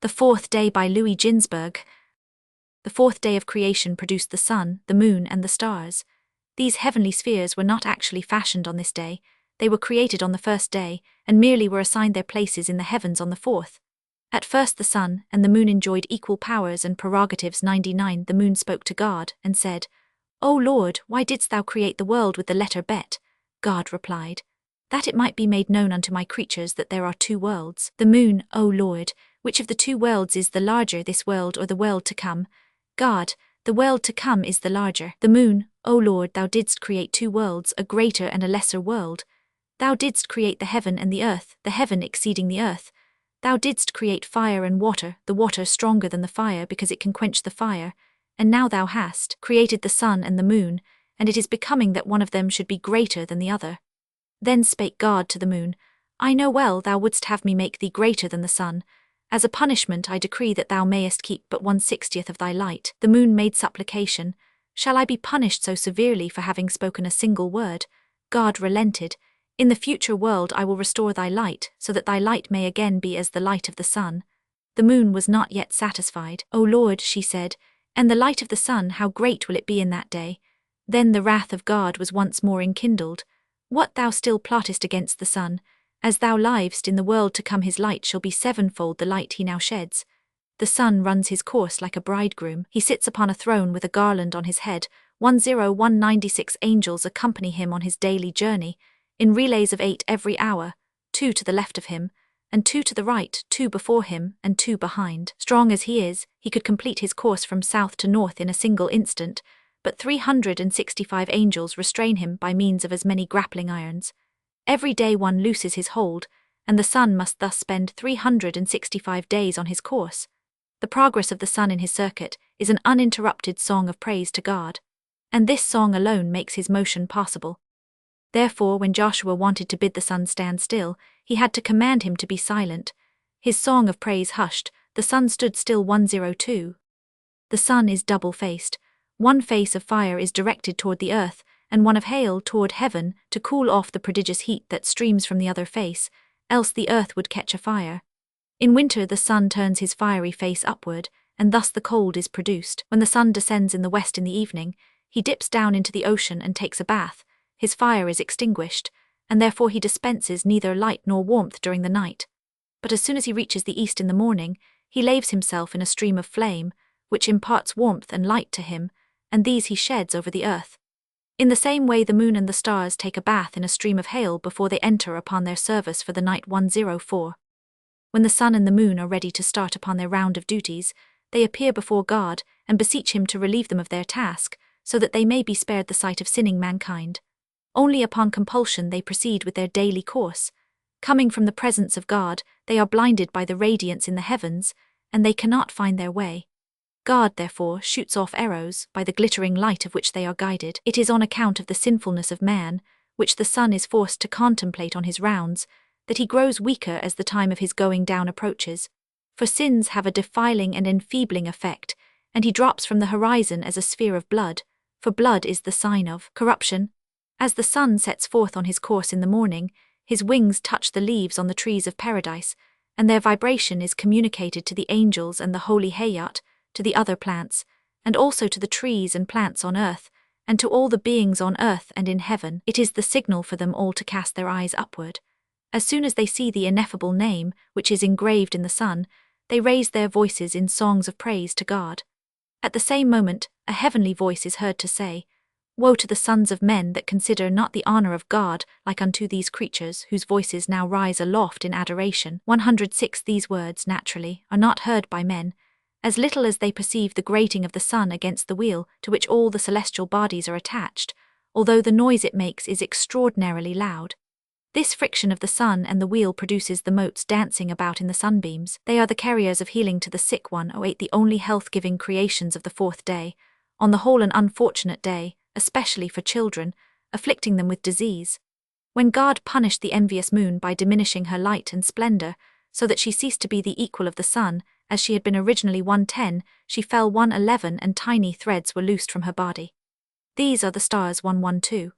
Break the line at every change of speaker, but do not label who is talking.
The Fourth Day by Ginzberg. The fourth day of creation produced the sun, the moon, and the stars. These heavenly spheres were not actually fashioned on this day, they were created on the first day, and merely were assigned their places in the heavens on the fourth. At first the sun and the moon enjoyed equal powers and prerogatives. 99 The moon spoke to God, and said, O Lord, why didst thou create the world with the letter Bet? God replied, that it might be made known unto my creatures that there are two worlds. The moon, O Lord, which of the two worlds is the larger, this world or the world to come? God, the world to come is the larger. The moon, O Lord, thou didst create two worlds, a greater and a lesser world. Thou didst create the heaven and the earth, the heaven exceeding the earth. Thou didst create fire and water, the water stronger than the fire because it can quench the fire. And now thou hast created the sun and the moon, and it is becoming that one of them should be greater than the other. Then spake God to the moon, I know well thou wouldst have me make thee greater than the sun. As a punishment I decree that thou mayest keep but 1/60 of thy light. The moon made supplication, shall I be punished so severely for having spoken a single word? God relented, in the future world I will restore thy light, so that thy light may again be as the light of the sun. The moon was not yet satisfied. O Lord, she said, and the light of the sun, how great will it be in that day? Then the wrath of God was once more enkindled. What thou still plottest against the sun? As thou livest in the world to come his light shall be sevenfold the light he now sheds. The sun runs his course like a bridegroom, he sits upon a throne with a garland on his head. 10196 angels accompany him on his daily journey, in relays of 8 every hour, 2 to the left of him, and 2 to the right, 2 before him, and 2 behind. Strong as he is, he could complete his course from south to north in a single instant, but 365 angels restrain him by means of as many grappling irons. Every day one looses his hold, and the sun must thus spend 365 days on his course. The progress of the sun in his circuit is an uninterrupted song of praise to God, and this song alone makes his motion possible. Therefore, when Joshua wanted to bid the sun stand still, he had to command him to be silent. His song of praise hushed, the sun stood still. 102. The sun is double-faced. One face of fire is directed toward the earth, and one of hail toward heaven, to cool off the prodigious heat that streams from the other face, else the earth would catch afire. In winter the sun turns his fiery face upward, and thus the cold is produced. When the sun descends in the west in the evening, he dips down into the ocean and takes a bath, his fire is extinguished, and therefore he dispenses neither light nor warmth during the night. But as soon as he reaches the east in the morning, he laves himself in a stream of flame, which imparts warmth and light to him, and these he sheds over the earth. In the same way the moon and the stars take a bath in a stream of hail before they enter upon their service for the night. 104. When the sun and the moon are ready to start upon their round of duties, they appear before God and beseech him to relieve them of their task, so that they may be spared the sight of sinning mankind. Only upon compulsion they proceed with their daily course. Coming from the presence of God, they are blinded by the radiance in the heavens, and they cannot find their way. God, therefore, shoots off arrows, by the glittering light of which they are guided. It is on account of the sinfulness of man, which the sun is forced to contemplate on his rounds, that he grows weaker as the time of his going down approaches. For sins have a defiling and enfeebling effect, and he drops from the horizon as a sphere of blood, for blood is the sign of corruption. As the sun sets forth on his course in the morning, his wings touch the leaves on the trees of paradise, and their vibration is communicated to the angels and the holy Hayat, to the other plants, and also to the trees and plants on earth, and to all the beings on earth and in heaven. It is the signal for them all to cast their eyes upward. As soon as they see the ineffable name, which is engraved in the sun, they raise their voices in songs of praise to God. At the same moment, a heavenly voice is heard to say, Woe to the sons of men that consider not the honor of God like unto these creatures whose voices now rise aloft in adoration. 106 These words, naturally, are not heard by men, as little as they perceive the grating of the sun against the wheel to which all the celestial bodies are attached, although the noise it makes is extraordinarily loud. This friction of the sun and the wheel produces the motes dancing about in the sunbeams. They are the carriers of healing to the sick. 108 The only health-giving creations of the fourth day, on the whole an unfortunate day, especially for children, afflicting them with disease. When God punished the envious moon by diminishing her light and splendor, so that she ceased to be the equal of the sun, as she had been originally 110, she fell 111 and tiny threads were loosed from her body. These are the stars. 112.